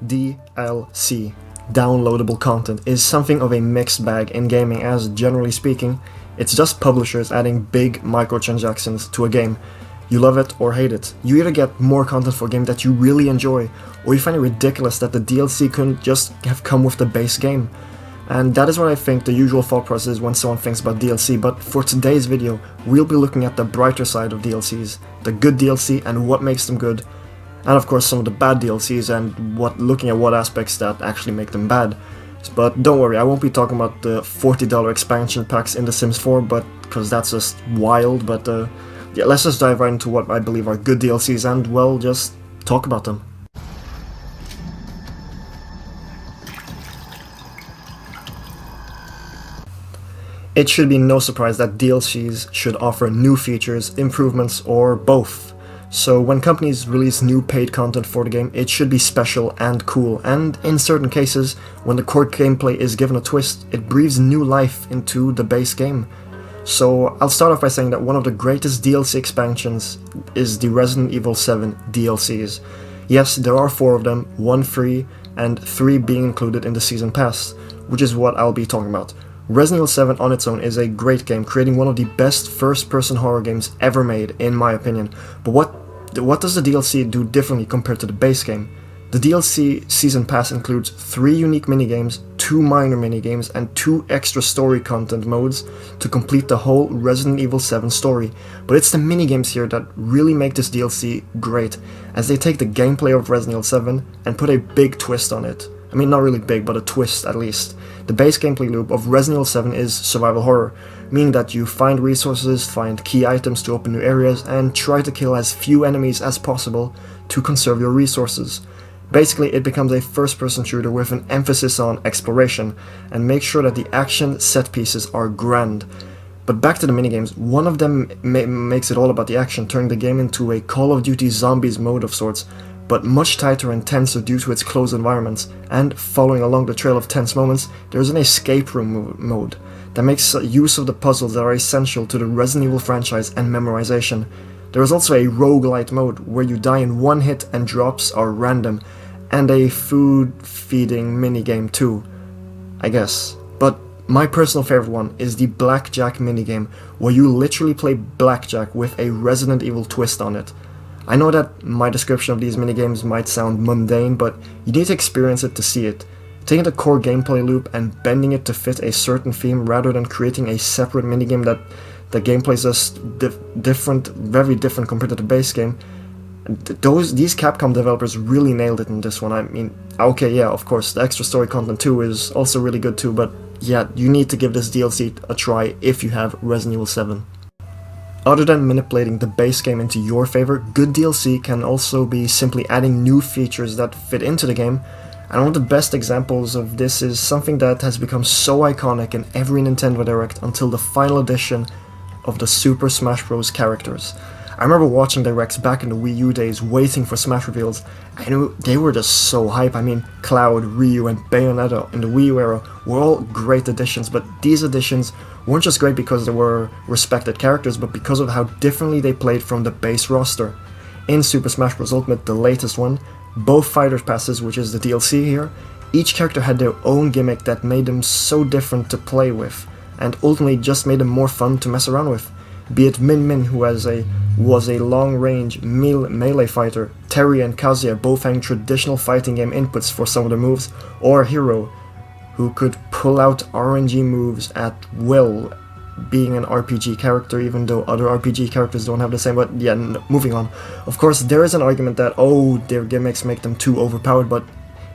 DLC, downloadable content, is something of a mixed bag in gaming, as generally speaking, it's just publishers adding big microtransactions to a game. You love it or hate it. You either get more content for a game that you really enjoy, or you find it ridiculous that the DLC couldn't just have come with the base game. And that is what I think the usual thought process is when someone thinks about DLC, but for today's video, we'll be looking at the brighter side of DLCs, the good DLC and what makes them good, and of course some of the bad DLCs and looking at what aspects that actually make them bad. But don't worry, I won't be talking about the $40 expansion packs in The Sims 4, because that's just wild, but yeah, let's just dive right into what I believe are good DLCs and, well, just talk about them. It should be no surprise that DLCs should offer new features, improvements, or both. So when companies release new paid content for the game, it should be special and cool, and in certain cases, when the core gameplay is given a twist, it breathes new life into the base game. So I'll start off by saying that one of the greatest DLC expansions is the Resident Evil 7 DLCs. Yes, there are 4 of them, 1 free, and 3 being included in the Season Pass, which is what I'll be talking about. Resident Evil 7 on its own is a great game, creating one of the best first-person horror games ever made, in my opinion. But what does the DLC do differently compared to the base game? The DLC Season Pass includes 3 unique minigames, 2 minor minigames, and 2 extra story content modes to complete the whole Resident Evil 7 story. But it's the minigames here that really make this DLC great, as they take the gameplay of Resident Evil 7 and put a big twist on it. I mean, not really big, but a twist at least. The base gameplay loop of Resident Evil 7 is survival horror, meaning that you find resources, find key items to open new areas, and try to kill as few enemies as possible to conserve your resources. Basically, it becomes a first-person shooter with an emphasis on exploration, and make sure that the action set pieces are grand. But back to the minigames, one of them makes it all about the action, turning the game into a Call of Duty Zombies mode of sorts, but much tighter and tenser due to its closed environments, and following along the trail of tense moments, there's an escape room mode that makes use of the puzzles that are essential to the Resident Evil franchise and memorization. There is also a roguelite mode, where you die in one hit and drops are random, and a food feeding minigame too, I guess. But my personal favorite one is the Blackjack minigame, where you literally play blackjack with a Resident Evil twist on it. I know that my description of these minigames might sound mundane, but you need to experience it to see it. Taking the core gameplay loop and bending it to fit a certain theme rather than creating a separate minigame that the gameplay is just different, very different compared to the base game. These Capcom developers really nailed it in this one. I mean, okay, yeah, of course, the extra story content too is also really good too, but yeah, you need to give this DLC a try if you have Resident Evil 7. Other than manipulating the base game into your favor, good DLC can also be simply adding new features that fit into the game, and one of the best examples of this is something that has become so iconic in every Nintendo Direct until the final edition of the Super Smash Bros. Characters. I remember watching Directs back in the Wii U days, waiting for Smash reveals. I knew they were just so hype. I mean, Cloud, Ryu, and Bayonetta in the Wii U era were all great additions, but these additions weren't just great because they were respected characters, but because of how differently they played from the base roster. In Super Smash Bros. Ultimate, the latest one, both Fighters Passes, which is the DLC here, each character had their own gimmick that made them so different to play with, and ultimately just made them more fun to mess around with. Be it Min Min, who was a long-range melee fighter, Terry and Kazuya both having traditional fighting game inputs for some of their moves, or Hero, who could pull out RNG moves at will, being an RPG character, even though other RPG characters don't have the same. But yeah, moving on. Of course, there is an argument that, oh, their gimmicks make them too overpowered, but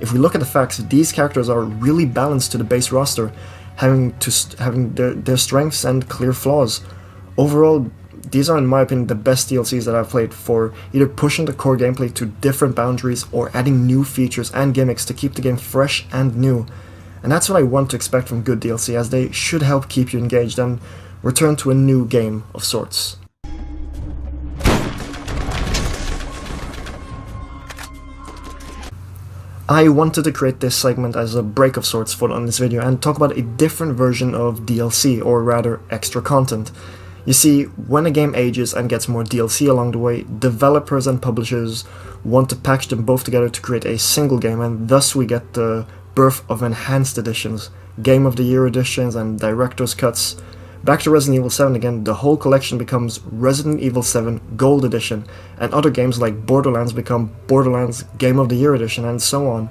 if we look at the facts, these characters are really balanced to the base roster, having their strengths and clear flaws. Overall, these are in my opinion the best DLCs that I've played for either pushing the core gameplay to different boundaries or adding new features and gimmicks to keep the game fresh and new. And that's what I want to expect from good DLC, as they should help keep you engaged and return to a new game of sorts. I wanted to create this segment as a break of sorts on this video and talk about a different version of DLC, or rather extra content. You see, when a game ages and gets more DLC along the way, developers and publishers want to package them both together to create a single game, and thus we get the birth of enhanced editions, Game of the Year editions, and Director's Cuts. Back to Resident Evil 7 again, the whole collection becomes Resident Evil 7 Gold Edition, and other games like Borderlands become Borderlands Game of the Year Edition, and so on.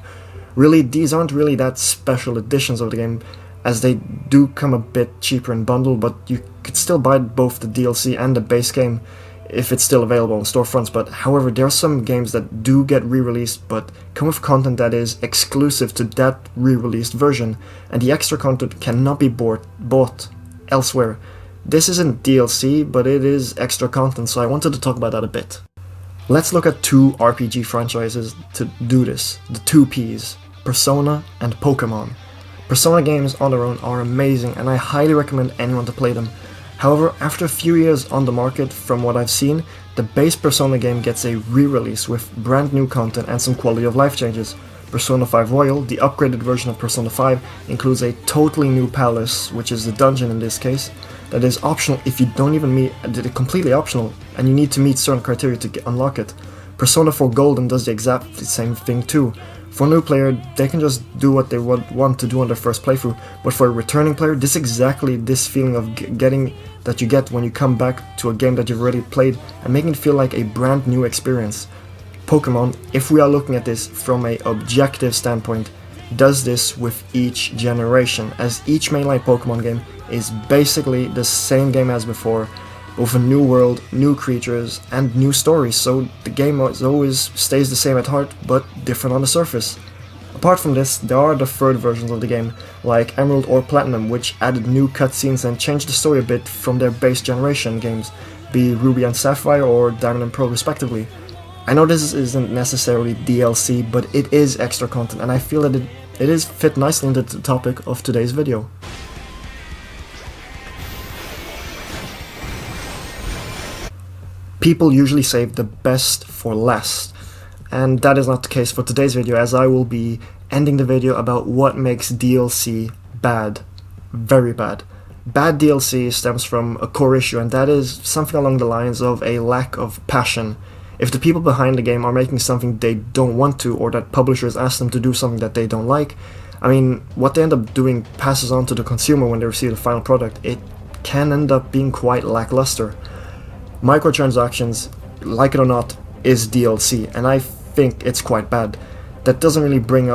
Really, these aren't really that special editions of the game, as they do come a bit cheaper in bundle, but you could still buy both the DLC and the base game if it's still available on storefronts. But however, there are some games that do get re-released but come with content that is exclusive to that re-released version, and the extra content cannot be bought elsewhere. This isn't DLC, but it is extra content, so I wanted to talk about that a bit. Let's look at two RPG franchises to do this, the two Ps, Persona and Pokémon. Persona games on their own are amazing, and I highly recommend anyone to play them. However, after a few years on the market, from what I've seen, the base Persona game gets a re-release with brand new content and some quality of life changes. Persona 5 Royal, the upgraded version of Persona 5, includes a totally new palace, which is the dungeon in this case, that is optional if you don't even meet, completely optional, and you need to meet certain criteria to unlock it. Persona 4 Golden does the exact same thing too. For a new player, they can just do what they want to do on their first playthrough, but for a returning player, this is exactly this feeling of getting that you get when you come back to a game that you've already played and making it feel like a brand new experience. Pokémon, if we are looking at this from an objective standpoint, does this with each generation, as each mainline Pokémon game is basically the same game as before, with a new world, new creatures, and new stories, so the game always stays the same at heart, but different on the surface. Apart from this, there are the third versions of the game, like Emerald or Platinum, which added new cutscenes and changed the story a bit from their base generation games, be Ruby and Sapphire or Diamond and Pearl respectively. I know this isn't necessarily DLC, but it is extra content, and I feel that it is fit nicely into the topic of today's video. People usually save the best for last, and that is not the case for today's video, as I will be ending the video about what makes DLC bad. Very bad. Bad DLC stems from a core issue, and that is something along the lines of a lack of passion. If the people behind the game are making something they don't want to, or that publishers ask them to do something that they don't like, I mean, what they end up doing passes on to the consumer when they receive the final product. It can end up being quite lackluster. Microtransactions, like it or not, is DLC, and I think it's quite bad. That doesn't really bring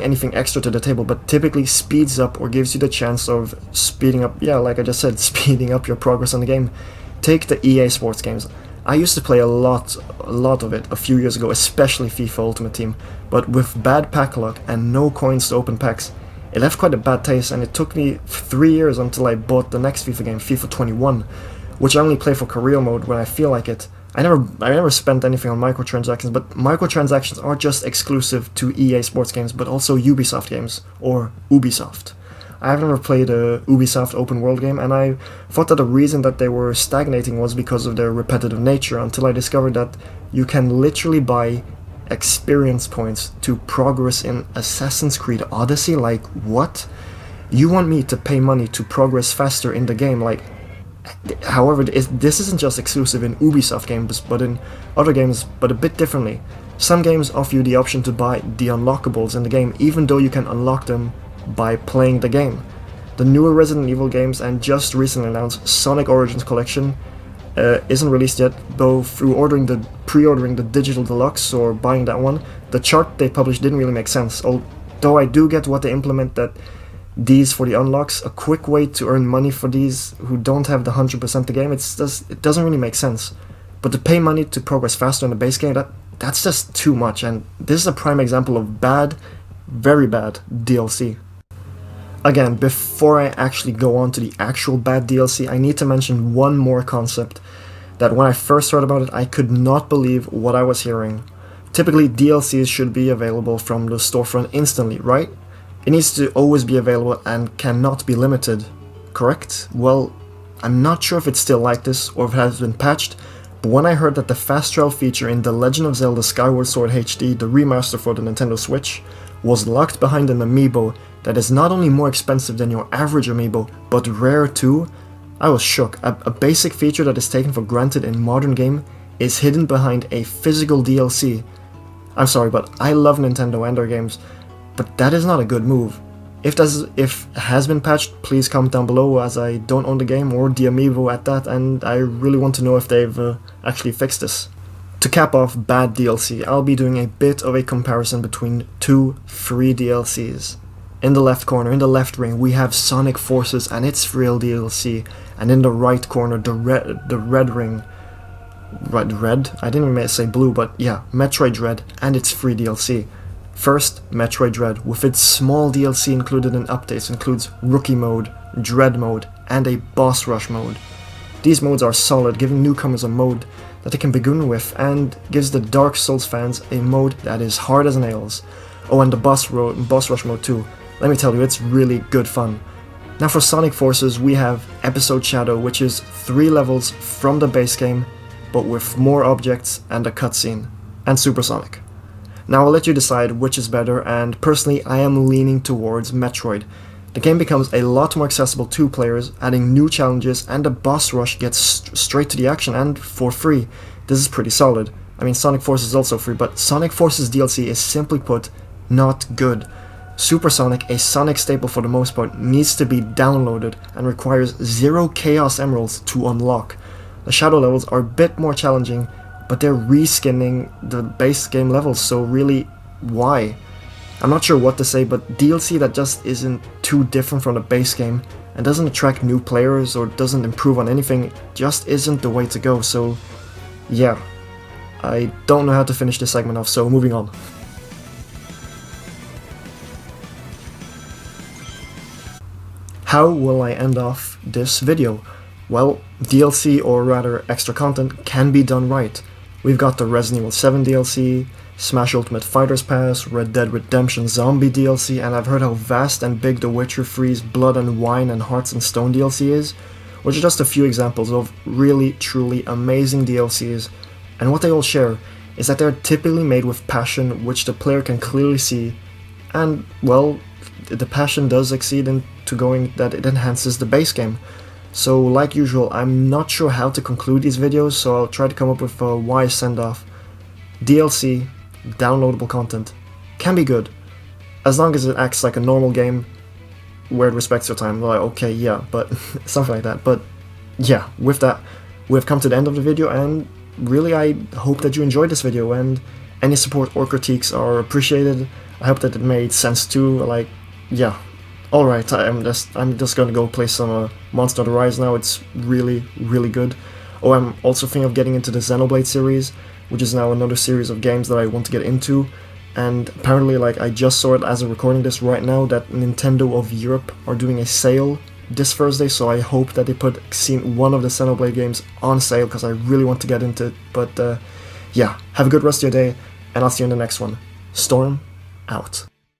anything extra to the table, but typically speeds up or gives you the chance of speeding up, like I just said, speeding up your progress on the game. Take the EA Sports games. I used to play a lot of it a few years ago, especially FIFA Ultimate Team, but with bad pack luck and no coins to open packs, it left quite a bad taste, and it took me 3 years until I bought the next FIFA game, FIFA 21, which I only play for career mode when I feel like it. I never spent anything on microtransactions, but microtransactions are just exclusive to EA Sports games, but also Ubisoft games, or Ubisoft. I've never played a Ubisoft open world game, and I thought that the reason that they were stagnating was because of their repetitive nature, until I discovered that you can literally buy experience points to progress in Assassin's Creed Odyssey. Like, what? You want me to pay money to progress faster in the game? Like, however, this isn't just exclusive in Ubisoft games, but in other games, but a bit differently. Some games offer you the option to buy the unlockables in the game, even though you can unlock them by playing the game. The newer Resident Evil games and just recently announced Sonic Origins Collection isn't released yet, though through pre-ordering the digital deluxe or buying that one, the chart they published didn't really make sense, although I do get what they implement, that these for the unlocks, a quick way to earn money for these who don't have the 100% the game, it doesn't really make sense. But to pay money to progress faster in the base game, that's just too much, and this is a prime example of bad, very bad DLC. Again, before I actually go on to the actual bad DLC, I need to mention one more concept that when I first heard about it, I could not believe what I was hearing. Typically, DLCs should be available from the storefront instantly, right? It needs to always be available and cannot be limited, correct? Well, I'm not sure if it's still like this or if it has been patched, but when I heard that the fast travel feature in The Legend of Zelda Skyward Sword HD, the remaster for the Nintendo Switch, was locked behind an amiibo that is not only more expensive than your average amiibo, but rare too, I was shook. A basic feature that is taken for granted in modern game is hidden behind a physical DLC. I'm sorry, but I love Nintendo and their games, but that is not a good move. If it has been patched, please comment down below, as I don't own the game or the amiibo at that, and I really want to know if they've actually fixed this. To cap off bad DLC, I'll be doing a bit of a comparison between two free DLCs. In the left corner, in the left ring, we have Sonic Forces and its free DLC, and in the right corner, the red ring, red? I didn't even say blue, but yeah, Metroid Dread and its free DLC. First, Metroid Dread, with its small DLC included in updates, includes Rookie Mode, Dread Mode, and a Boss Rush Mode. These modes are solid, giving newcomers a mode that they can begin with, and gives the Dark Souls fans a mode that is hard as nails. Oh, and the Boss Rush Mode too. Let me tell you, it's really good fun. Now for Sonic Forces, we have Episode Shadow, which is 3 levels from the base game, but with more objects and a cutscene, and Supersonic. Now I'll let you decide which is better, and personally I am leaning towards Metroid. The game becomes a lot more accessible to players, adding new challenges, and the boss rush gets straight to the action and for free. This is pretty solid. I mean, Sonic Forces is also free, but Sonic Forces DLC is, simply put, not good. Supersonic, a Sonic staple for the most part, needs to be downloaded and requires 0 Chaos Emeralds to unlock. The shadow levels are a bit more challenging, but they're reskinning the base game levels, so really, why? I'm not sure what to say, but DLC that just isn't too different from the base game and doesn't attract new players or doesn't improve on anything just isn't the way to go, so yeah. I don't know how to finish this segment off, so moving on. How will I end off this video? Well, DLC, or rather extra content, can be done right. We've got the Resident Evil 7 DLC, Smash Ultimate Fighters Pass, Red Dead Redemption Zombie DLC, and I've heard how vast and big the Witcher 3's Blood and Wine and Hearts and Stone DLC is, which are just a few examples of really, truly amazing DLCs, and what they all share is that they're typically made with passion, which the player can clearly see, and, well, the passion does exceed into going that it enhances the base game. So, like usual, I'm not sure how to conclude these videos, so I'll try to come up with a wise send-off. DLC, downloadable content, can be good, as long as it acts like a normal game, where it respects your time. Like, okay, yeah, but something like that. But yeah, with that, we've come to the end of the video, and really I hope that you enjoyed this video, and any support or critiques are appreciated. I hope that it made sense too, like, yeah. Alright, I'm just gonna go play some Monster Hunter Rise now. It's really, really good. Oh, I'm also thinking of getting into the Xenoblade series, which is now another series of games that I want to get into. And apparently, like, I just saw it as I'm recording this right now, that Nintendo of Europe are doing a sale this Thursday, so I hope that they put one of the Xenoblade games on sale, because I really want to get into it. But yeah, have a good rest of your day, and I'll see you in the next one. Storm, out.